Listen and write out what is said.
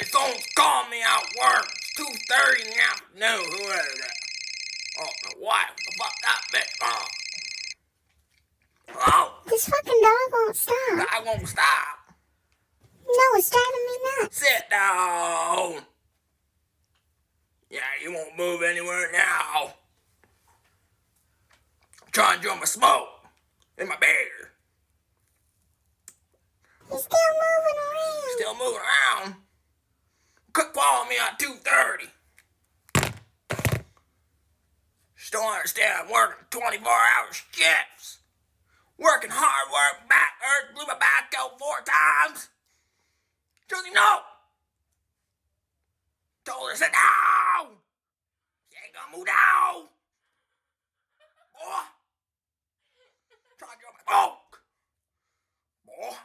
Hey, someone's calling me out work. It's 2:30 in the afternoon. Who is it? Oh, my wife. The fuck that bitch, Hello? This fucking dog won't stop. I won't stop. No, it's driving me nuts. Sit down. Yeah, you won't move anywhere now. I'm trying to join my smoke in my beer. He's still moving around. Still moving around. Quit following me at 2:30. Just don't understand. I'm working 24-hour shifts. Working hard, work back, blew my back out 4 times. Josie, no. Told her, sit down. You ain't gonna move down. Boy. Trying to get my smoke. Boy.